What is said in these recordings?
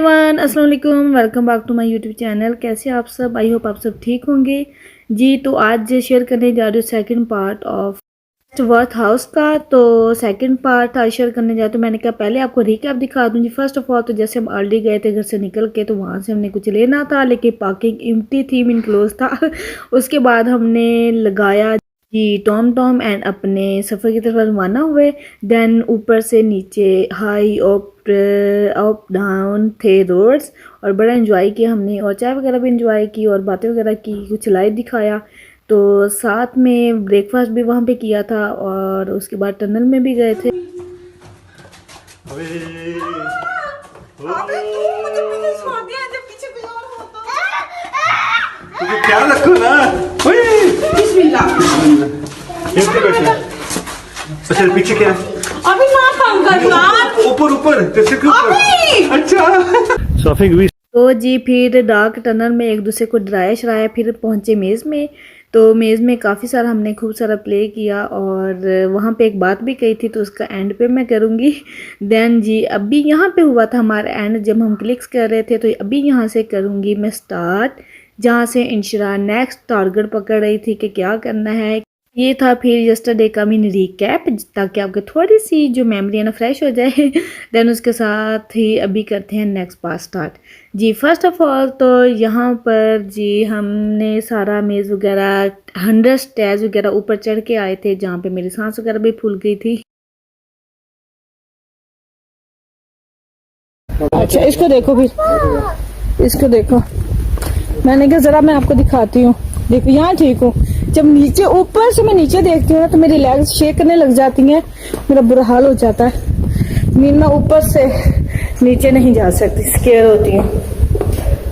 Everyone अस्सलाम वालेकुम, welcome back to my YouTube channel. कैसे आप सब? आई होप आप सब ठीक होंगे जी। तो आज शेयर करने जा रही हूँ second part of worth house का। तो सेकंड पार्ट आज शेयर करने जा रही, तो मैंने कहा पहले आपको रिकैप दिखा दूँ जी। फर्स्ट ऑफ ऑल तो जैसे हम ऑलरेडी गए थे घर से निकल के, तो वहाँ से हमने कुछ लेना था लेकिन पार्किंग एम्प्टी थी, मीन क्लोज था। उसके बाद हमने लगाया जी टॉम टॉम एंड अपने सफ़र की तरफ रवाना हुए। देन ऊपर से नीचे हाई अप डाउन थे रोड्स, और बड़ा एंजॉय किया हमने, और चाय वगैरह भी एंजॉय की और बातें वगैरह की, कुछ लाइव दिखाया। तो साथ में ब्रेकफास्ट भी वहाँ पे किया था, और उसके बाद टनल में भी गए थे। ख्याल रखो ना। अच्छा पीछे क्या? अभी ना काम कर यार। ऊपर ऊपर कैसे के ऊपर? अच्छा शॉपिंग भी। तो जी फिर डार्क टनल में एक दूसरे को डराया शराया, फिर पहुंचे मेज़ में। तो मेज़ में काफ़ी सारा हमने खूब सारा प्ले किया, और वहाँ पे एक बात भी कही थी, तो उसका एंड पे मैं करूँगी। देन जी अभी यहाँ पे हुआ था हमारा एंड, जब हम क्लिक्स कर रहे थे, तो अभी यहाँ से करूँगी मैं स्टार्ट, जहाँ से इंशरा नेक्स्ट टारगेट पकड़ रही थी कि क्या करना है। ये था फिर यस्टरडे का मीन रिकैप, ताकि आपको थोड़ी सी जो मेमोरी है ना फ्रेश हो जाए। देन उसके साथ ही अभी करते हैं नेक्स्ट पार्ट स्टार्ट जी। फर्स्ट ऑफ ऑल तो यहाँ पर जी हमने सारा मेज़ वगैरह 100 स्टेयर्स वगैरह ऊपर चढ़ के आए थे, जहाँ पे मेरी सांस वगैरह भी फूल गई थी। अच्छा इसको देखो, फिर इसको देखो। मैंने कहा जरा मैं आपको दिखाती हूँ। देखो यहाँ ठीक हूँ, जब नीचे ऊपर से मैं नीचे देखती हूँ ना, तो मेरी लेग्स शेक करने लग जाती हैं, मेरा बुरा हाल हो जाता है। मीन मैं ऊपर से नीचे नहीं जा सकती, स्केयर होती हूँ।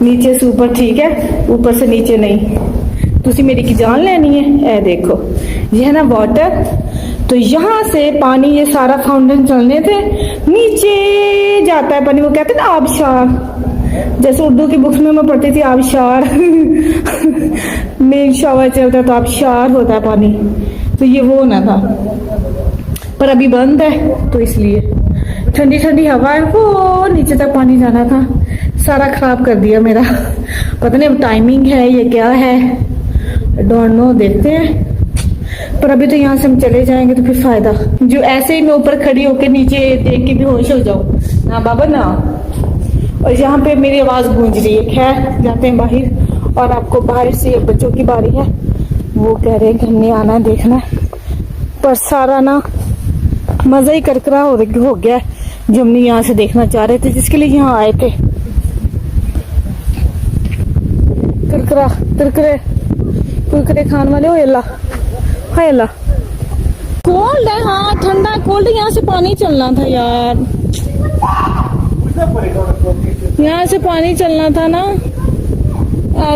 नीचे से ऊपर ठीक है, ऊपर से नीचे नहीं। तुसी मेरी की जान लेनी है। ए देखो ये है ना वाटर, तो यहाँ से पानी, ये सारा फाउंटेन चलने थे, नीचे जाता है पानी। वो कहते हैं ना आबशार, जैसे उर्दू की बुक्स में मैं पढ़ती थी आबशार। मेन शावर चलता है तो आबशार होता है पानी, तो ये वो ना था, पर अभी बंद है, तो इसलिए ठंडी ठंडी हवा है। वो नीचे तक पानी जाना था, सारा खराब कर दिया मेरा। पता नहीं अब टाइमिंग है ये क्या है, डोंट नो, देखते हैं। पर अभी तो यहाँ से हम चले जाएंगे तो फिर फायदा। जो ऐसे ही मैं ऊपर खड़ी होकर नीचे देख के बेहोश हो जाऊं ना बाबा ना। और यहाँ पे मेरी आवाज गूंज रही है। खैर जाते हैं बाहर, और आपको बाहर से बच्चों की बारी है, वो कह रहे हैं कि हमने आना है देखना है। पर सारा ना मजा ही करकरा हो गया जो हमने यहाँ से देखना चाह रहे थे, जिसके लिए यहाँ आए थे। करकरा करकरे कुरकुरे खान वाले। हो अल्लाह, हाय अल्लाह, कोल्ड है। हाँ ठंडा कोल्ड, यहाँ से पानी चलना था यार, यहाँ से पानी चलना था ना।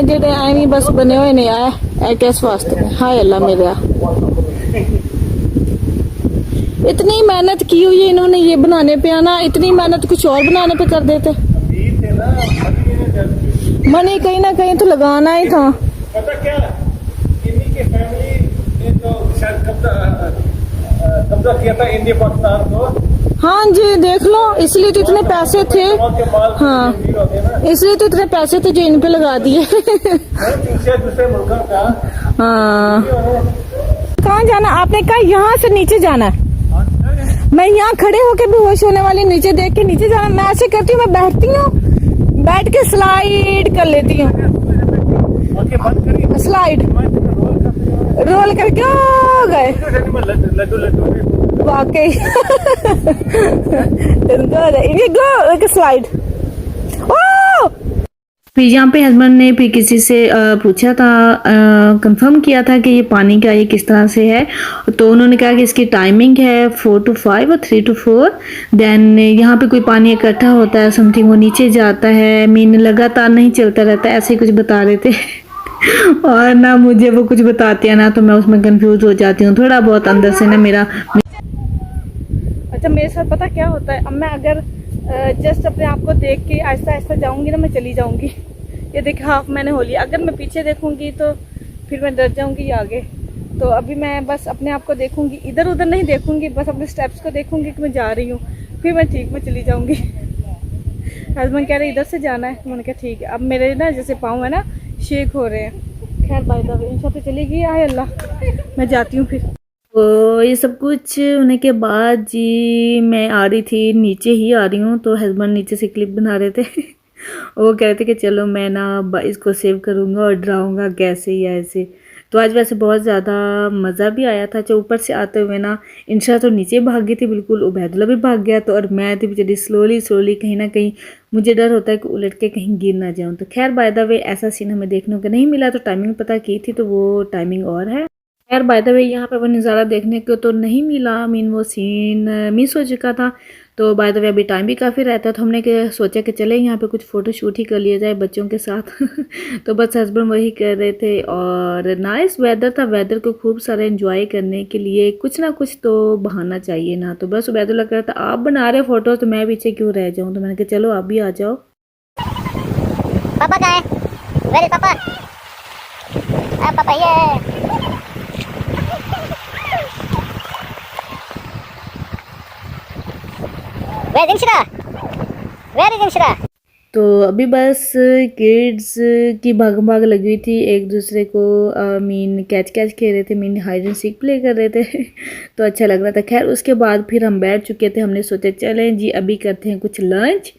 जेडे आए बस बने हुए नहीं आया किस वास्ते। हाय अल्लाह मेरे, इतनी मेहनत की हुई है इन्होंने ये बनाने पे आना, इतनी मेहनत कुछ और बनाने पे कर देते। मनी कहीं ना कहीं तो लगाना ही था। पता क्या, इन्हीं के फैमिली ने तो शायद कब्जा किया था इंडिया पाकिस्तान को। हाँ जी देख लो, इसलिए तो इतने पैसे थे। हाँ इसलिए तो इतने पैसे थे जो इन पे लगा दिए। दूसरे मुल्कों का। हाँ कहाँ जाना आपने? कहा यहाँ से नीचे जाना है। मैं यहाँ खड़े होके बेहोश होने वाली, नीचे देख के नीचे जाना। मैं ऐसे करती हूँ, मैं बैठती हूँ, बैठ के स्लाइड कर लेती हूँ। स्लाइड रोल करके हो गए वाकई। स्लाइड। फिर यहाँ पे हस्बैंड ने फिर किसी से पूछा था, कंफर्म किया था कि ये पानी का ये किस तरह से है। तो उन्होंने कहा कि इसकी टाइमिंग है 4 to 5 और 3 to 4। देन यहाँ पे कोई पानी इकट्ठा होता है समथिंग, वो नीचे जाता है, मीन लगातार नहीं चलता रहता, ऐसे ही कुछ बता रहे थे। और ना मुझे वो कुछ बताते हैं ना, तो मैं उसमें कंफ्यूज हो जाती हूँ थोड़ा बहुत अंदर से ना मेरा। अच्छा मेरे साथ पता क्या होता है, अब मैं अगर जस्ट अपने आप को देख के आहिस्ता आहिस्ता जाऊंगी ना, मैं चली जाऊंगी। ये देख हाफ मैंने हो लिया। अगर मैं पीछे देखूंगी तो फिर मैं डर जाऊंगी आगे। तो अभी मैं बस अपने आप को देखूंगी, इधर उधर नहीं देखूंगी, बस अपने स्टेप्स को देखूंगी कि मैं जा रही हूँ, फिर मैं ठीक में चली जाऊंगी। हस्बैंड कह रहे इधर से जाना है, मैंने कहा ठीक है। अब मेरे ना जैसे पाँव है ना शेक हो रहे हैं। खैर बाय द वे इंशाल्लाह तो चली गई, आए अल्लाह, मैं जाती हूँ फिर। तो ये सब कुछ होने के बाद जी मैं आ रही थी, नीचे ही आ रही हूँ, तो हस्बैंड नीचे से क्लिप बना रहे थे वो कह रहे थे कि चलो मैं ना इसको सेव करूँगा और डराऊँगा कैसे या ऐसे। तो आज वैसे बहुत ज़्यादा मज़ा भी आया था। जो ऊपर से आते हुए ना इंशा तो नीचे भाग गई थी बिल्कुल, उबैदुल्ला भी भाग गया, तो और मैं थी बेचारी स्लोली कहीं ना कहीं मुझे डर होता है कि उलट के कहीं गिर ना जाऊँ। तो खैर बाय द वे ऐसा सीन हमें देखने को नहीं मिला। तो टाइमिंग पता की थी तो वो टाइमिंग और है। खैर बाय द वे यहाँ पर वो नज़ारा देखने को तो नहीं मिला, वो सीन मिस हो चुका था। तो बाय द वे अभी टाइम भी काफ़ी रहता है, तो हमने सोचा कि चले यहाँ पे कुछ फ़ोटो शूट ही कर लिया जाए बच्चों के साथ तो बस हस्बैंड वही कर रहे थे और नाइस वेदर था। वेदर को खूब सारा एंजॉय करने के लिए कुछ ना कुछ तो बहाना चाहिए ना। तो बस उबैदुल्लाह कह रहा था आप बना रहे फ़ोटो तो मैं पीछे क्यों रह जाऊँ। तो मैंने कहा चलो आप भी आ जाओ। पापा कहाँ है? वेयर इज पापा? पापा ये where is Inshira? Where is Inshira? तो अभी बस किड्स की भाग भाग लगी हुई थी, एक दूसरे को कैच खेल रहे थे, हाइड एंड सीक प्ले कर रहे थे तो अच्छा लग रहा था। खैर उसके बाद फिर हम बैठ चुके थे, हमने सोचा चलें जी अभी करते हैं कुछ लंच।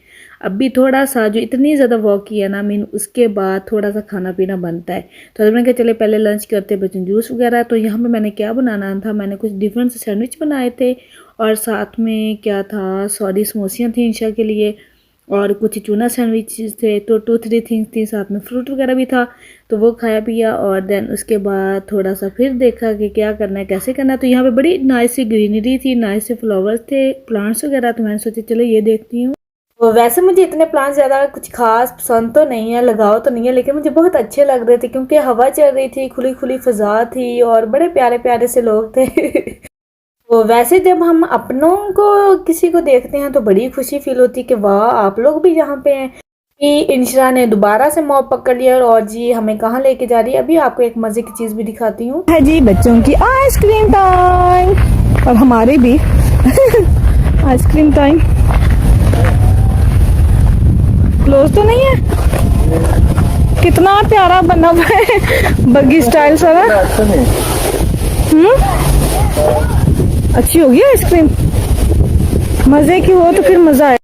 अभी थोड़ा सा जो इतनी ज़्यादा वॉक किया ना उसके बाद थोड़ा सा खाना पीना बनता है। तो मैंने कहा चले पहले लंच करते बच्चों जूस वगैरह। तो यहाँ पे मैंने क्या बनाना था, मैंने कुछ डिफरेंट सैंडविच बनाए थे और साथ में क्या था, सॉरी समोसियाँ थी इंशा के लिए और कुछ चूना सैंडविच थे। तो 2-3 थिंग्स थी, साथ में फ्रूट वगैरह भी था। तो वो खाया पिया और देन उसके बाद थोड़ा सा फिर देखा कि क्या करना है कैसे करना है। तो यहाँ पे बड़ी नाइस सी ग्रीनरी थी, नाइस से फ्लावर्स थे, प्लांट्स वगैरह। तो मैंने सोचा चलो ये देखती हूँ। तो वैसे मुझे इतने प्लांट्स ज़्यादा कुछ खास पसंद तो नहीं है, लगाव तो नहीं है, लेकिन मुझे बहुत अच्छे लग रहे थे क्योंकि हवा चल रही थी, खुली खुली फ़ज़ा थी और बड़े प्यारे प्यारे से लोग थे तो वैसे जब हम अपनों को किसी को देखते हैं तो बड़ी खुशी फील होती है कि वाह आप लोग भी यहाँ पे हैं। कि इंशरा ने दोबारा से मॉब पकड़ लिया और जी हमें कहाँ लेके जा रही है, अभी आपको एक मज़े की चीज़ भी दिखाती हूँ। है जी बच्चों की आइसक्रीम टाइम और हमारे भी आइसक्रीम टाइम। क्लोज तो नहीं है? कितना प्यारा बना हुआ है बग्गी स्टाइल सा ना। अच्छी होगी आइसक्रीम, मज़े की हो तो फिर मज़ा आए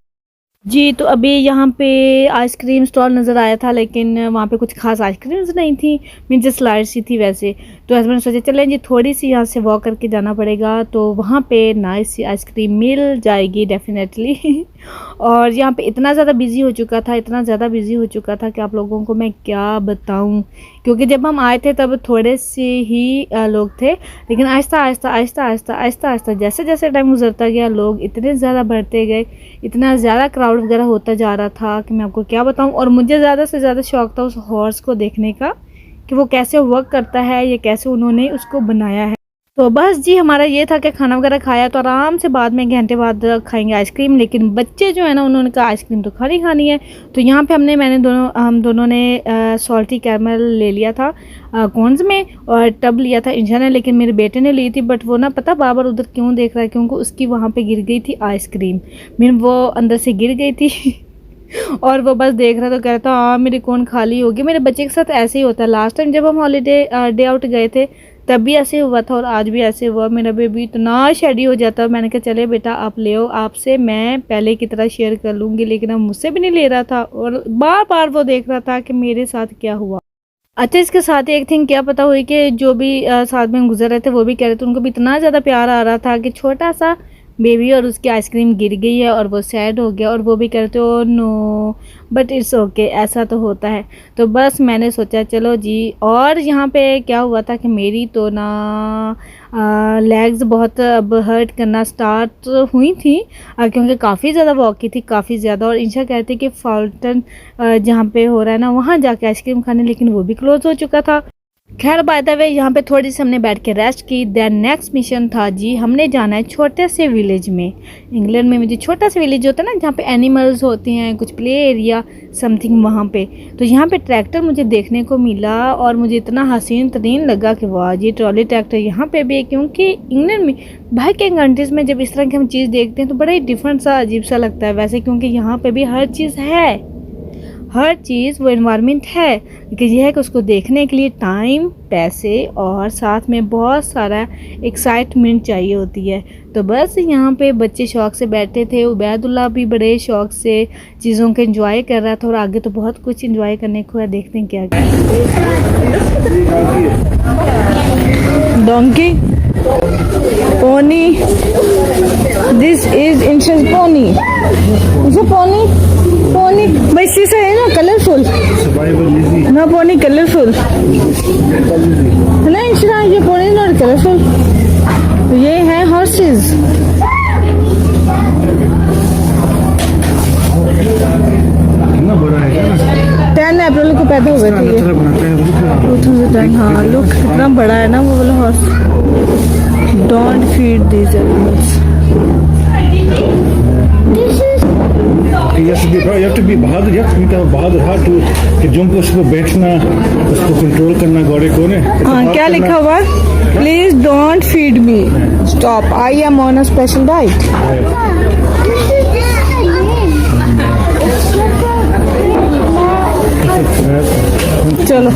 जी। तो अभी यहाँ पे आइसक्रीम स्टॉल नज़र आया था लेकिन वहाँ पे कुछ खास आइसक्रीम्स नहीं थी, मीन जस्ट स्लाइड सी थी वैसे। तो हस्बैंड सोचे चलें जी थोड़ी सी यहाँ से वॉक करके जाना पड़ेगा तो वहाँ पे नाइस सी आइसक्रीम मिल जाएगी डेफिनेटली और यहाँ पे इतना ज़्यादा बिजी हो चुका था, इतना ज़्यादा बिजी हो चुका था कि आप लोगों को मैं क्या बताऊँ। क्योंकि जब हम आए थे तब थोड़े से ही लोग थे, लेकिन आहिस्ता आहिस्ता आहिस्ता आहिस्ता आहिस्ता आहिस्ता जैसे जैसे टाइम गुजरता गया लोग इतने ज़्यादा बढ़ते गए, इतना ज़्यादा क्राउड वगैरह होता जा रहा था कि मैं आपको क्या बताऊं। और मुझे ज़्यादा से ज़्यादा शौक था उस हॉर्स को देखने का कि वो कैसे वर्क करता है, ये कैसे उन्होंने उसको बनाया है। तो बस जी हमारा ये था कि खाना वगैरह खाया तो आराम से बाद में घंटे बाद खाएंगे आइसक्रीम। लेकिन बच्चे जो है ना उन्होंने कहा आइसक्रीम तो खानी है। तो यहाँ पे हम दोनों ने सॉल्टी कैरमल ले लिया था कॉर्न्स में और टब लिया था इंशा ने, लेकिन मेरे बेटे ने ली थी। बट वो ना पता बार बार उधर क्यों देख रहा है, क्योंकि उसकी वहाँ पे गिर गई थी आइसक्रीम, वो अंदर से गिर गई थी और वो बस देख रहा तो कह रहा था हाँ मेरी कौन खाली होगी। मेरे बच्चे के साथ ऐसे ही होता है, लास्ट टाइम जब हम हॉलीडे डे आउट गए थे तब भी ऐसे हुआ था और आज भी ऐसे हुआ। मेरा बेबी इतना शेडी हो जाता है, मैंने कहा चले बेटा आप ले आओ, आपसे मैं पहले की तरह शेयर कर लूँगी, लेकिन अब मुझसे भी नहीं ले रहा था और बार बार वो देख रहा था कि मेरे साथ क्या हुआ। अच्छा इसके साथ ही एक थिंग क्या पता हुई कि जो भी साथ में गुजर रहे थे वो भी कह रहे थे उनको भी इतना ज़्यादा प्यार आ रहा था कि छोटा सा बेबी और उसकी आइसक्रीम गिर गई है और वो सैड हो गया और वो भी कहते हो नो बट इट्स ओके, ऐसा तो होता है। तो बस मैंने सोचा चलो जी। और यहाँ पे क्या हुआ था कि मेरी तो ना लेग्स बहुत अब हर्ट करना स्टार्ट हुई थी क्योंकि काफ़ी ज़्यादा वॉक की थी, काफ़ी ज़्यादा। और इंशा कहती कि फाउंटेन जहाँ पे हो रहा है ना वहाँ जाके आइसक्रीम खाने, लेकिन वो भी क्लोज़ हो चुका था। खैर बाय द वे यहाँ पे थोड़ी सी हमने बैठ के रेस्ट की। देन नेक्स्ट मिशन था जी, हमने जाना है छोटे से विलेज में। इंग्लैंड में मुझे छोटा सा विलेज होता है ना, जहाँ पे एनिमल्स होते हैं, कुछ प्ले एरिया समथिंग वहाँ पे। तो यहाँ पे ट्रैक्टर मुझे देखने को मिला और मुझे इतना हसीन तरीन लगा कि वाह जी ट्रॉली ट्रैक्टर यहाँ पे भी है। क्योंकि इंग्लैंड में बाहर के कंट्रीज़ में जब इस तरह की हम चीज़ देखते हैं तो बड़ा ही डिफरेंट सा अजीब सा लगता है वैसे, क्योंकि यहाँ पे भी हर चीज़ है, हर चीज़ वो इन्वायरमेंट है। लेकिन यह है कि उसको देखने के लिए टाइम, पैसे और साथ में बहुत सारा एक्साइटमेंट चाहिए होती है। तो बस यहाँ पे बच्चे शौक़ से बैठे थे। उबैदुल्ला भी बड़े शौक़ से चीज़ों को एंजॉय कर रहा था और आगे तो बहुत कुछ एंजॉय करने को है। देखते हैं क्या डोंकी पोनी, दिस इज इंशस पोनी, इसे पोनी पोनी भाई शीशा है ना कलरफुल ना, पोनी कलरफुल नहीं इंशरा, ये पोनी नॉट कलरफुल। तो ये है हॉर्सेस। कितना बड़ा है क्या? 10 अप्रैल को पैदा हुए थे ये 2010। हाँ लुक कितना बड़ा है ना वो वाला horse. Don't feed these animals. You have to be Bahadur, you have to be बहादुर हाथ कि जो उसको बैठना, उसको कंट्रोल करना घोड़े को ने। हाँ क्या लिखा हुआ है? Please don't feed me, stop, I am on a special diet. चलो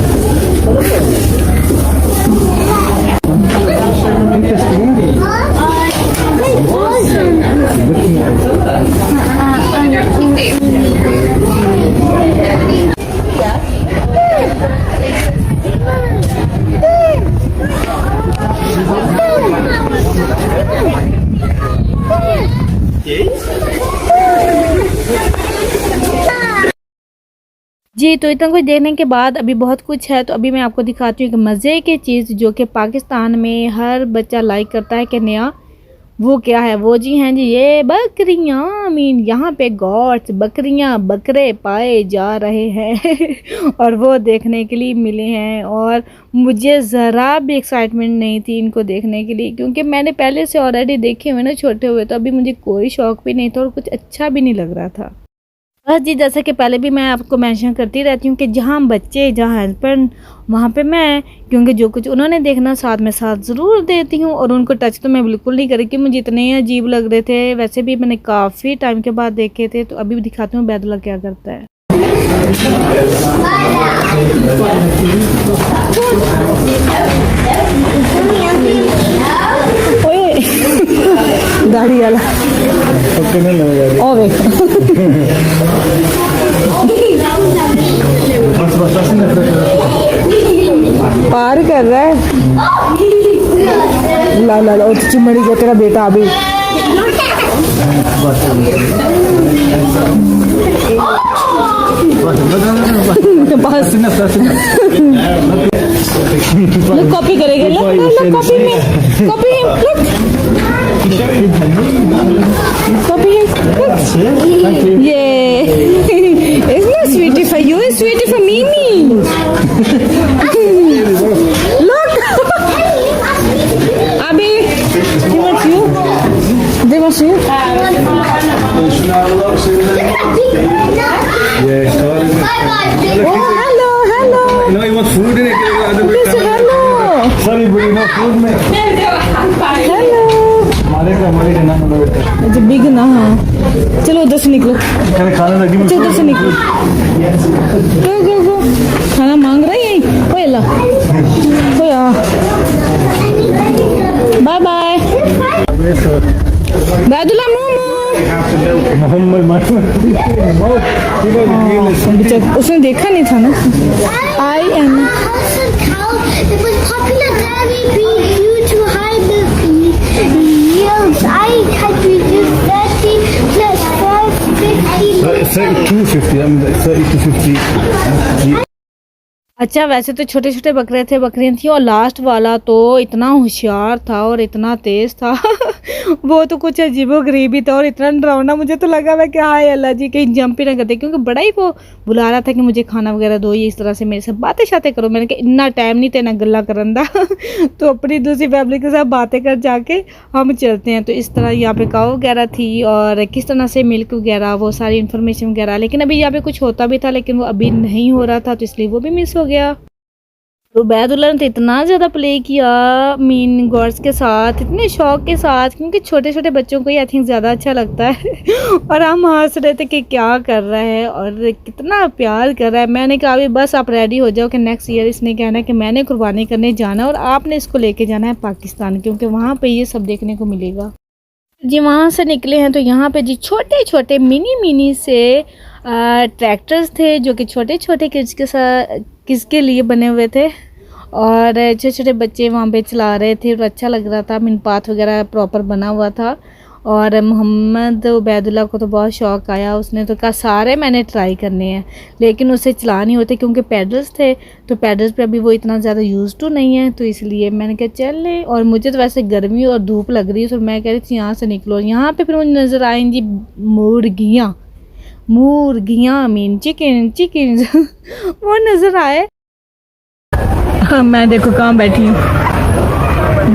जी। तो इतना कुछ देखने के बाद अभी बहुत कुछ है, तो अभी मैं आपको दिखाती हूँ कि मज़े की चीज़ जो कि पाकिस्तान में हर बच्चा लाइक करता है कि नया, वो क्या है? वो जी हैं जी ये बकरियाँ। मीन यहाँ पे गॉड्स, बकरियाँ, बकरे पाए जा रहे हैं और वो देखने के लिए मिले हैं। और मुझे ज़रा भी एक्साइटमेंट नहीं थी इनको देखने के लिए, क्योंकि मैंने पहले से ऑलरेडी देखे हुए ना छोटे हुए, तो अभी मुझे कोई शौक़ भी नहीं था और कुछ अच्छा भी नहीं लग रहा था। बस जी जैसा कि पहले भी मैं आपको मेंशन करती रहती हूँ कि जहाँ बच्चे, जहाँ हस्बैंड, वहाँ पे मैं, क्योंकि जो कुछ उन्होंने देखना साथ में साथ ज़रूर देती हूँ। और उनको टच तो मैं बिल्कुल नहीं करी कि मुझे इतने अजीब लग रहे थे। वैसे भी मैंने काफ़ी टाइम के बाद देखे थे। तो अभी भी दिखाती हूँ बैदुल्ला क्या करता है। दाढ़ी वाला पार कर रहा है। ला ला ला चिमड़ी गया तेरा बेटा अभी। कॉपी करेंगे, कॉपी में कॉपी कॉपी ये it's not sweetie for you, it's sweetie for Mimi. Look. Abby, he wants you. They want you. Oh, hello, hello. No, he wants food in it. Hello. Sorry, but you know food में. Hello. हमारे का नाम बेटा। अच्छा big ना, हाँ चलो उधर से निकलो, खाना लगी अच्छा उधर से निकलो। गो गो गो, खाना मांग रहा है ओए ला ओया। बाय बाय बैदुल्ला मोमो। उसने देखा नहीं था ना। आई एम अच्छा वैसे तो छोटे छोटे बकरे थे, बकरियाँ थी, और लास्ट वाला तो इतना होशियार था और इतना तेज़ था वो तो कुछ अजीबोगरीब ही था और इतना डरावना। मुझे तो लगा मैं कि हाय अल्लाह जी कहीं जंप ही ना करते, क्योंकि बड़ा ही वो बुला रहा था कि मुझे खाना वगैरह दो, ये इस तरह से मेरे साथ बातें शातें करो। मैंने कहा इतना टाइम नहीं तेना गल्ला करन दा तो अपनी दूसरी फैमिली के साथ बातें कर जाके हम चलते हैं। तो इस तरह यहाँ पे काऊ वगैरह थी और किस तरह से मिल्क वगैरह वो सारी इन्फॉर्मेशन वगैरह, लेकिन अभी यहाँ पे कुछ होता भी था लेकिन वो अभी नहीं हो रहा था, तो इसलिए वो भी मिस हो गया। तो उबैदुल्लाह ने तो इतना ज़्यादा प्ले किया मीन गॉड्स के साथ, इतने शौक के साथ, क्योंकि छोटे छोटे बच्चों को ही आई थिंक ज़्यादा अच्छा लगता है और हम हंस रहे थे कि क्या कर रहा है और कितना प्यार कर रहा है। मैंने कहा अभी बस आप रेडी हो जाओ कि नेक्स्ट ईयर इसने कहना है कि मैंने कुर्बानी करने जाना और आपने इसको लेके जाना है पाकिस्तान, क्योंकि वहाँ पर ये सब देखने को मिलेगा। जी वहाँ से निकले हैं तो यहाँ पे जी छोटे छोटे मिनी से ट्रैक्टर्स थे जो कि छोटे छोटे किड्स के साथ किसके लिए बने हुए थे और छोटे छोटे बच्चे वहाँ पे चला रहे थे और अच्छा लग रहा था। मिनपाथ वगैरह प्रॉपर बना हुआ था और मोहम्मद उबैदुल्लाह को तो बहुत शौक़ आया, उसने तो कहा सारे मैंने ट्राई करने हैं, लेकिन उसे चला नहीं होते क्योंकि पैडल्स थे, तो पैडल्स पे अभी वो इतना ज़्यादा यूज़ टू नहीं है, तो इसलिए मैंने कहा चल ले। और मुझे तो वैसे गर्मी और धूप लग रही है तो मैं कह रही थी यहाँ से निकलो। यहाँ पे फिर मुझे नज़र आएंगी मुर्गियाँ मीन चिकन वो नज़र आए। हाँ मैं देखो कहाँ बैठी हूँ,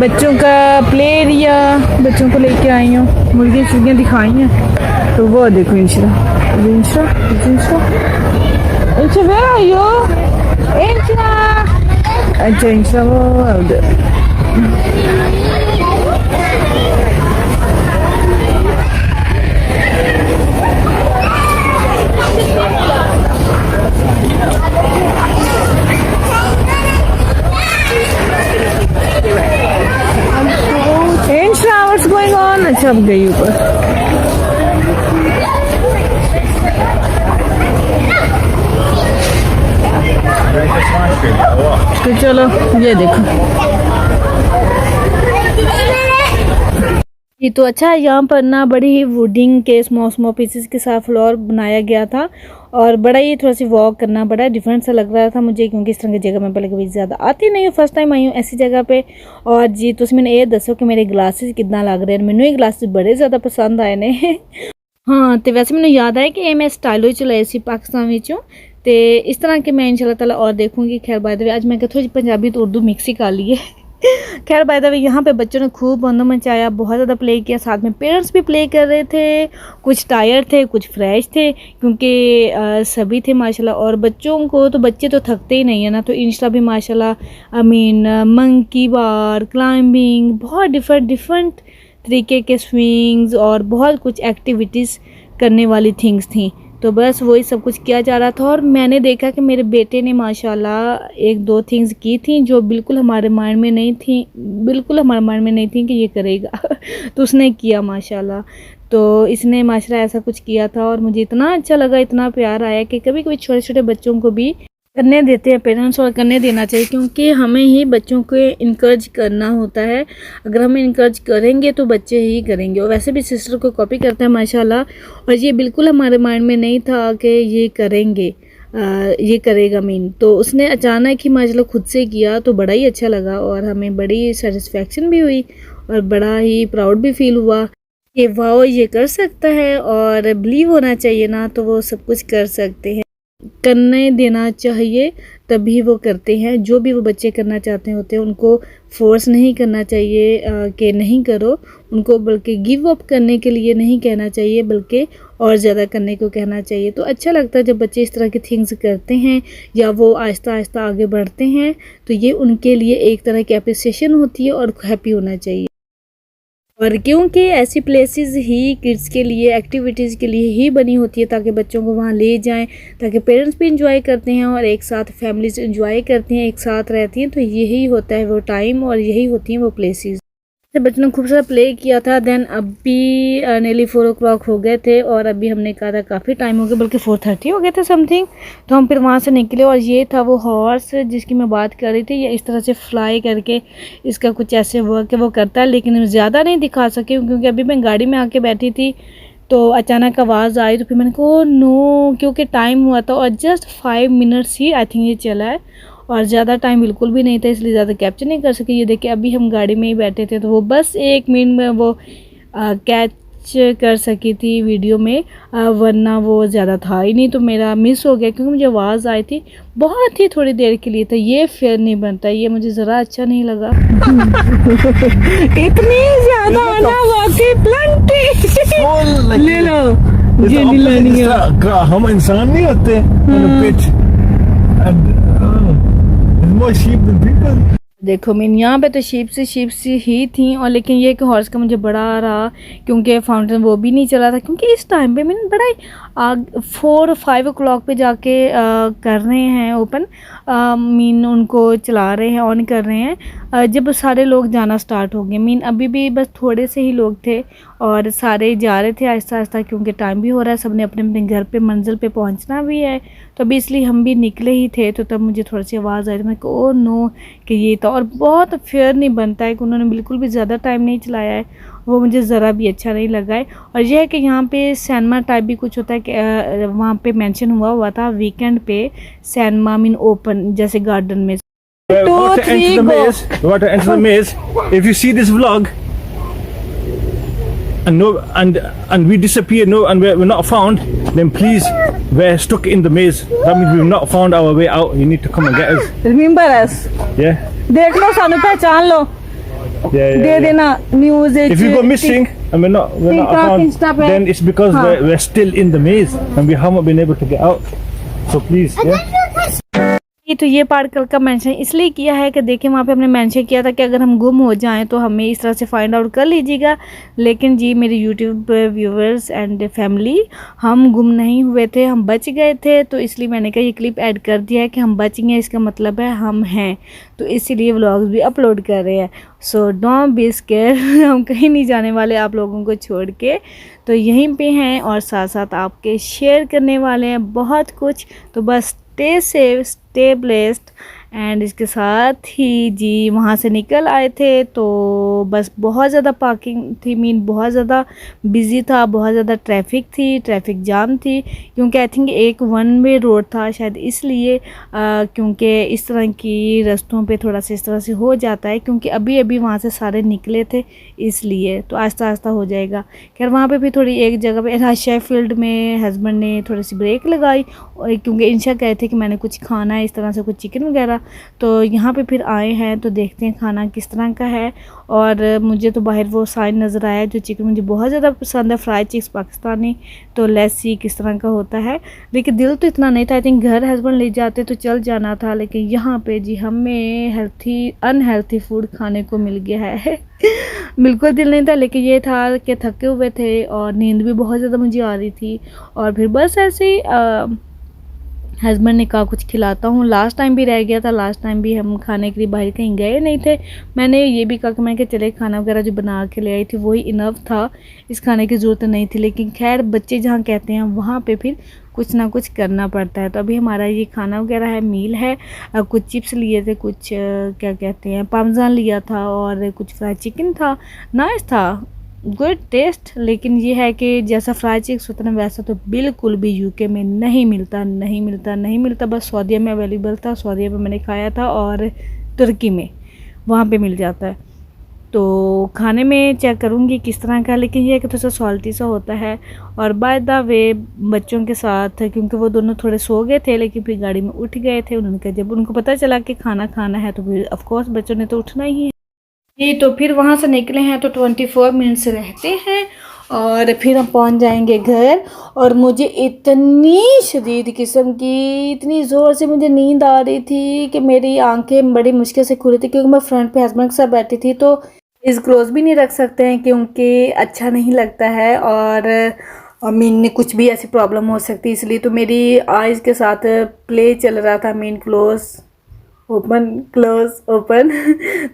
बच्चों का प्ले एरिया, बच्चों को लेके आई हूँ, मुर्गियाँ चुर्गियाँ दिखाई हैं। तो वो देखो इंशा वेयर आर यू इंशा, अच्छा इंशा वो उधर। What's going on? अच्छा अब गई ऊपर। तो चलो ये देखो ये तो अच्छा यहाँ पर ना बड़ी ही वुडिंग के स्मॉल पीसेस के साथ फ्लोर बनाया गया था और बड़ा ही थोड़ा सी वॉक करना बड़ा डिफरेंट सा लग रहा था मुझे, क्योंकि इस तरह की जगह मैं पहले कभी ज़्यादा आती नहीं हूँ, फर्स्ट टाइम आई हूँ ऐसी जगह पे। और जी तो मैंने ये दसो कि मेरे ग्लासेस कितना लग रहे हैं, मैंने ये ग्लासेस बड़े ज़्यादा पसंद आए ने हाँ तो वैसे मैंने याद आया कि ये मैं स्टाइलो चलाए सी पाकिस्तान विचों, तो इस तरह के मैं इंशाल्लाह ताला और देखूँगी। खैर बाय द वे आज मैं थोड़ी पंजाबी तो उर्दू मिक्स ही कर ली है खैर बाय द वे यहाँ पे बच्चों ने खूब बंदो मचाया, बहुत ज़्यादा प्ले किया, साथ में पेरेंट्स भी प्ले कर रहे थे, कुछ टायर्ड थे कुछ फ्रेश थे क्योंकि सभी थे माशाल्लाह। और बच्चों को तो बच्चे तो थकते ही नहीं है ना, तो इंस्टा भी माशाल्लाह I mean monkey bar, climbing, बहुत डिफरेंट तरीके के स्विंग्स और बहुत कुछ एक्टिविटीज़ करने वाली थिंग्स थी। तो बस वही सब कुछ किया जा रहा था और मैंने देखा कि मेरे बेटे ने माशाल्लाह एक दो थिंग्स की थी जो बिल्कुल हमारे माइंड में नहीं थी कि ये करेगा तो उसने किया माशाल्लाह। तो इसने माशाल्लाह ऐसा कुछ किया था और मुझे इतना अच्छा लगा, इतना प्यार आया कि कभी कभी छोटे छोटे बच्चों को भी करने देते हैं पेरेंट्स और करने देना चाहिए, क्योंकि हमें ही बच्चों को इनकरेज करना होता है। अगर हम इनकरेज करेंगे तो बच्चे ही करेंगे। और वैसे भी सिस्टर को कॉपी करते हैं माशाल्लाह, और ये बिल्कुल हमारे माइंड में नहीं था कि ये करेंगे ये करेगा मीन, तो उसने अचानक ही माशाल्लाह खुद से किया तो बड़ा ही अच्छा लगा और हमें बड़ी सेटिस्फेक्शन भी हुई और बड़ा ही प्राउड भी फील हुआ कि वाह ये कर सकता है। और बिलीव होना चाहिए ना, तो वो सब कुछ कर सकते हैं, करने देना चाहिए तभी वो करते हैं। जो भी वो बच्चे करना चाहते होते हैं उनको फोर्स नहीं करना चाहिए कि नहीं करो उनको, बल्कि गिव अप करने के लिए नहीं कहना चाहिए बल्कि और ज़्यादा करने को कहना चाहिए। तो अच्छा लगता है जब बच्चे इस तरह की थिंग्स करते हैं या वो आहिस्ता आहिस्ता आगे बढ़ते हैं, तो ये उनके लिए एक तरह की अप्रिसिएशन होती है और हैप्पी होना चाहिए। और क्योंकि ऐसी प्लेसेस ही किड्स के लिए एक्टिविटीज़ के लिए ही बनी होती है ताकि बच्चों को वहाँ ले जाएं, ताकि पेरेंट्स भी इंजॉय करते हैं और एक साथ फैमिलीज इंजॉय करती हैं, एक साथ रहती हैं, तो यही होता है वो टाइम और यही होती हैं वो प्लेसेस। बच्चों ने खूब सारा प्ले किया था। देन अभी नेली 4 o'clock हो गए थे और अभी हमने कहा था काफ़ी टाइम हो गया, बल्कि 4:30 हो गए थे समथिंग, तो हम फिर वहाँ से निकले। और ये था वो हॉर्स जिसकी मैं बात कर रही थी, ये इस तरह से फ्लाई करके इसका कुछ ऐसे वर्क है वो करता है, लेकिन ज़्यादा नहीं दिखा सके क्योंकि अभी मैं गाड़ी में आके बैठी थी तो अचानक आवाज़ आई, तो फिर मैंने कहा नो, क्योंकि टाइम हुआ था और just 5 minutes he I think ये चला है और ज़्यादा टाइम बिल्कुल भी नहीं था, इसलिए ज़्यादा कैप्चर नहीं कर सके। ये देखिए अभी हम गाड़ी में ही बैठे थे तो वो बस 1 मिनट में वो कैच कर सकी थी वीडियो में, वरना वो ज़्यादा था ही नहीं। तो मेरा मिस हो गया क्योंकि मुझे आवाज़ आई थी, बहुत ही थोड़ी देर के लिए था। ये फेयर नहीं बनता, ये मुझे ज़रा अच्छा नहीं लगा। इतनी ज्यादा ना वाकई प्लंटी ले लो ये नहीं लेनी है। हम इंसान नहीं होते pitch more sheep than people. देखो मीन यहाँ पे तो शीप सी ही थी, और लेकिन ये कि हॉर्स का मुझे बड़ा रहा क्योंकि फाउंटेन वो भी नहीं चला था, क्योंकि इस टाइम पे मैंने बड़ा ही 4-5 o'clock पे जाके कर रहे हैं ओपन, मीन उनको चला रहे हैं, ऑन कर रहे हैं जब सारे लोग जाना स्टार्ट हो गए। मीन अभी भी बस थोड़े से ही लोग थे और सारे जा रहे थे आहिस्ता आहिस्ता, क्योंकि टाइम भी हो रहा है, सबने अपने अपने घर पे मंजिल पे पहुंचना भी है। तो अभी इसलिए हम भी निकले ही थे, तो तब मुझे थोड़ी सी आवाज़ आई, तो मैं ओ नो कि ये था। और बहुत फेयर नहीं बनता है कि उन्होंने बिल्कुल भी ज़्यादा टाइम नहीं चलाया है, वो मुझे ज़रा भी अच्छा नहीं लगा है। और यह है कि यहाँ पे सिनेमा टाइप भी कुछ होता है कि वहाँ पे मेंशन हुआ था वीकेंड पे सिनेमा मीन ओपन, जैसे गार्डन में। About to enter the maze. If you see this vlog and we disappear, and we're not found, then please, we're stuck in the maze. That means we've not found our way out. You need to come and get us. Remember us, Yeah. देख लो सानू पहचान लो, Yeah. दे देना news. If you go missing and we're not TikTok, Insta found, पे। then it's because we're still in the maze and we haven't been able to get out. So please, yeah. ये तो ये part कल का mention इसलिए किया है कि देखिए वहाँ पे हमने मेंशन किया था कि अगर हम गुम हो जाएं तो हमें इस तरह से फाइंड आउट कर लीजिएगा। लेकिन जी मेरे यूट्यूब व्यूवर्स एंड फैमिली, हम गुम नहीं हुए थे, हम बच गए थे। तो इसलिए मैंने कहा ये क्लिप ऐड कर दिया है कि हम बच गए, इसका मतलब है हम हैं, तो इसीलिए व्लॉग्स भी अपलोड कर रहे हैं। सो डोंट बी स्केयर, हम कहीं नहीं जाने वाले आप लोगों को छोड़ के, तो यहीं पे हैं और साथ साथ आपके शेयर करने वाले हैं बहुत कुछ। तो बस stay safe, stay blessed. And इसके साथ ही जी वहाँ से निकल आए थे तो बस बहुत ज़्यादा पार्किंग थी, मीन बहुत ज़्यादा बिज़ी था, बहुत ज़्यादा ट्रैफिक थी, ट्रैफिक जाम थी, क्योंकि आई थिंक एक 1 वे रोड था शायद, इसलिए क्योंकि इस तरह की रास्तों पे थोड़ा सा इस तरह से हो जाता है, क्योंकि अभी अभी वहाँ से सारे निकले थे इसलिए, तो आहिस्ता आहिस्ता हो जाएगा। खैर वहाँ पे भी थोड़ी एक जगह पे शेफील्ड में हस्बैंड ने थोड़ी सी ब्रेक लगाई, और क्योंकि इंशा कहे थे कि मैंने कुछ खाना है इस तरह से, कुछ चिकन वगैरह। तो यहाँ पे फिर आए हैं तो देखते हैं खाना किस तरह का है। और मुझे तो बाहर वो साइन नज़र आया जो चिकन मुझे बहुत ज़्यादा पसंद है, फ्राई चिक्स पाकिस्तानी, तो लेट्स सी किस तरह का होता है। लेकिन दिल तो इतना नहीं था, आई थिंक घर हस्बैंड ले जाते तो चल जाना था, लेकिन यहाँ पे जी हमें अनहेल्थी फूड खाने को मिल गया है। बिल्कुल दिल नहीं था, लेकिन ये था कि थके हुए थे और नींद भी बहुत ज़्यादा मुझे आ रही थी। और फिर बस ऐसे ही हस्बैंड ने कहा कुछ खिलाता हूँ। लास्ट टाइम भी रह गया था, लास्ट टाइम भी हम खाने के लिए बाहर कहीं गए नहीं थे। मैंने ये भी कहा कि मैं चले खाना वगैरह जो बना के ले आई थी वही इनफ था, इस खाने की ज़रूरत नहीं थी। लेकिन खैर बच्चे जहाँ कहते हैं वहाँ पे फिर कुछ ना कुछ करना पड़ता है। तो अभी हमारा ये खाना वगैरह है, मील है। कुछ चिप्स लिए थे, कुछ क्या कहते हैं पार्मेजान लिया था, और कुछ फ्राई चिकन था, नाइस था, गुड टेस्ट। लेकिन ये है कि जैसा फ्राई चिक्स होता है वैसा तो बिल्कुल भी यूके में नहीं मिलता। बस सऊदीया में अवेलेबल था, सऊदीया में मैंने खाया था, और तुर्की में वहाँ पे मिल जाता है। तो खाने में चेक करूँगी किस तरह का, लेकिन ये है कि थोड़ा सा सॉल्टी सा होता है। और बाय द वे बच्चों के साथ, क्योंकि वो दोनों थोड़े सो गए थे लेकिन फिर गाड़ी में उठ गए थे, उन्होंने कहा जब उनको पता चला कि खाना है तो फिर ऑफकोर्स बच्चों ने तो उठना ही है। ये तो फिर वहाँ से निकले हैं तो 24 मिनट्स रहते हैं और फिर हम पहुँच जाएंगे घर। और मुझे इतनी शदीद किस्म की, इतनी ज़ोर से मुझे नींद आ रही थी कि मेरी आंखें बड़ी मुश्किल से खुली थी, क्योंकि मैं फ्रंट पे हस्बैंड के साथ बैठी थी तो इस क्लोज भी नहीं रख सकते हैं क्योंकि अच्छा नहीं लगता है, और मीन कुछ भी ऐसी प्रॉब्लम हो सकती है, इसलिए तो मेरी आइज़ के साथ प्ले चल रहा था, मीन क्लोज ओपन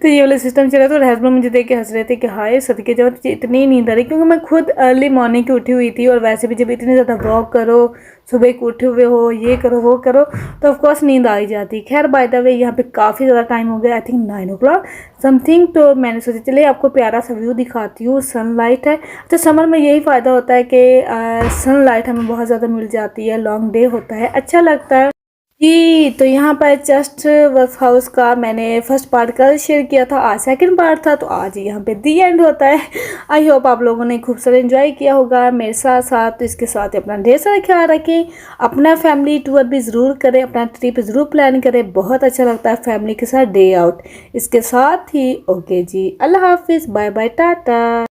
तो ये वाला सिस्टम चला था। और हस्बैंड मुझे देख के हंस रहे थे कि हाय सदके जाओ, तुझे इतनी नींद आ रही, क्योंकि मैं खुद अर्ली मॉर्निंग की उठी हुई थी। और वैसे भी जब इतनी ज़्यादा वॉक करो, सुबह को उठे हुए हो, ये करो वो करो, तो ऑफकोर्स नींद आ ही जाती। खैर बाय द वे यहाँ पे काफ़ी ज़्यादा टाइम हो गया, आई थिंक 9 o'clock समथिंग। तो मैंने सोचा चले आपको प्यारा सा व्यू दिखाती हूँ, सनलाइट है। अच्छा समर में यही फ़ायदा होता है कि सनलाइट हमें बहुत ज़्यादा मिल जाती है, लॉन्ग डे होता है, अच्छा लगता है। जी, तो यहाँ पर जस्ट वर्क हाउस का मैंने फर्स्ट पार्ट कल शेयर किया था, आज सेकंड पार्ट था, तो आज यहाँ पे दी एंड होता है। आई होप आप लोगों ने खूब सारा एंजॉय किया होगा मेरे साथ साथ। तो इसके साथ ही अपना ढेर सारा ख्याल रखें, अपना फैमिली टूर भी ज़रूर करें, अपना ट्रिप ज़रूर प्लान करें, बहुत अच्छा लगता है फैमिली के साथ डे आउट। इसके साथ ही ओके जी, अल्लाह हाफिज़, बाय बाय, टाटा।